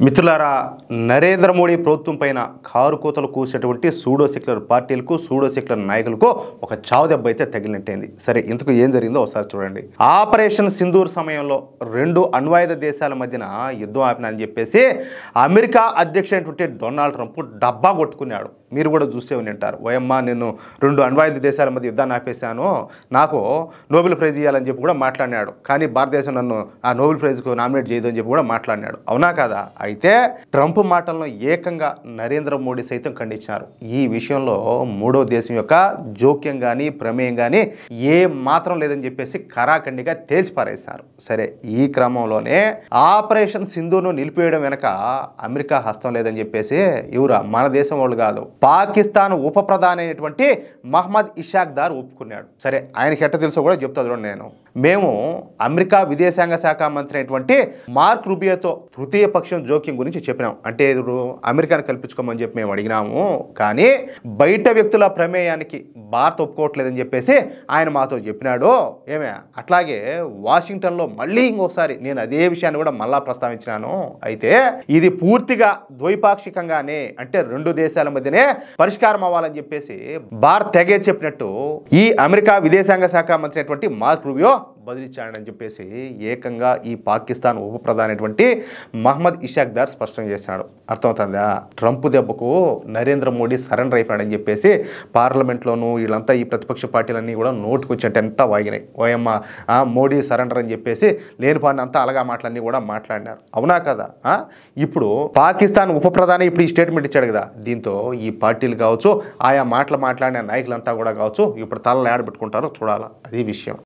మిత్రులారా, నరేంద్ర మోడీ ప్రభుత్వం పైన కారు కూతలు కూసేటువంటి సూడో సెక్యులర్ పార్టీలకు, సూడో సెక్యులర్ నాయకులకు ఒక చావు దెబ్బ అయితే తగిలినట్టయింది. సరే, ఇంతకు ఏం జరిగిందో ఒకసారి చూడండి. ఆపరేషన్ సింధూర్ సమయంలో రెండు అణ్వాయుధ దేశాల మధ్యన యుద్ధం ఆపిన అని చెప్పేసి అమెరికా అధ్యక్షుడైనటువంటి డొనాల్డ్ ట్రంప్ డబ్బా కొట్టుకున్నాడు. మీరు కూడా చూసే ఉంటారు. ఓయమ్మ, నేను రెండు అణ్వాయుధ దేశాల మధ్య యుద్ధాన్ని ఆపేశాను, నాకు నోబెల్ ప్రైజ్ ఇవ్వాలని చెప్పి కూడా మాట్లాడినాడు. కానీ భారతదేశం నన్ను ఆ నోబెల్ ప్రైజ్కు నామినేట్ చేయదు అని చెప్పి కూడా మాట్లాడినాడు. అవునా కాదా? అయితే ట్రంప్ మాటలను ఏకంగా నరేంద్ర మోడీ సైతం ఖండించారు. ఈ విషయంలో మూడో దేశం యొక్క జోక్యం కానీ ప్రమేయం కానీ ఏ మాత్రం లేదని చెప్పేసి కరాఖండిగా తేల్చి పారేశారు. సరే, ఈ క్రమంలోనే ఆపరేషన్ సింధూర్ను నిలిపివేయడం వెనక అమెరికా హస్తం లేదని చెప్పేసి ఎవరా మన దేశం వాళ్ళు కాదు, పాకిస్తాన్ ఉప ప్రధాని అయినటువంటి మహమ్మద్ ఇషాక్ దార్ ఒప్పుకున్నాడు. సరే, ఆయనకి ఎట్ట తెలుసో కూడా చెప్తా చూడండి. మేము అమెరికా విదేశాంగ శాఖ మంత్రి అయినటువంటి మార్క్ రూబియోతో తృతీయ పక్షం జోక్యం గురించి చెప్పినాం. అంటే అమెరికాను కల్పించుకోమని చెప్పి మేము అడిగినాము, కానీ బయట వ్యక్తుల ప్రమేయానికి భారత్ ఒప్పుకోవట్లేదని చెప్పేసి ఆయన మాతో చెప్పినాడు. ఏమే, అట్లాగే వాషింగ్టన్లో మళ్ళీ ఇంకొకసారి నేను అదే విషయాన్ని కూడా మళ్ళా ప్రస్తావించినాను. అయితే ఇది పూర్తిగా ద్వైపాక్షికంగానే, అంటే రెండు దేశాల మధ్యనే పరిష్కారం అవ్వాలని చెప్పేసి భారత్ తెగే చెప్పినట్టు ఈ అమెరికా విదేశాంగ శాఖ మంత్రి అయినటువంటి మార్క్ రూబియో బదిలిచ్చాడని చెప్పేసి ఏకంగా ఈ పాకిస్తాన్ ఉప ప్రధాని అయినటువంటి మహమ్మద్ ఇషాక్ దార్ స్పష్టం చేశాడు. అర్థమవుతుందా? ట్రంప్ దెబ్బకు నరేంద్ర మోడీ సరెండర్ అయిపోయాడని చెప్పేసి పార్లమెంట్లోనూ వీళ్ళంతా ఈ ప్రతిపక్ష పార్టీలన్నీ కూడా నోటుకొచ్చేట ఎంత వాగినాయి. ఓయమ్మ, మోడీ సరెండర్ అని చెప్పేసి లేని పని అంతా అలాగా మాటలన్నీ కూడా మాట్లాడినారు. అవునా కదా? ఇప్పుడు పాకిస్తాన్ ఉప ప్రధాని ఇప్పుడు ఈ స్టేట్మెంట్ ఇచ్చాడు కదా, దీంతో ఈ పార్టీలు కావచ్చు, ఆయా మాటలు మాట్లాడిన నాయకులంతా కూడా కావచ్చు ఇప్పుడు తలలు ఆడబెట్టుకుంటారో చూడాలా. అది విషయం.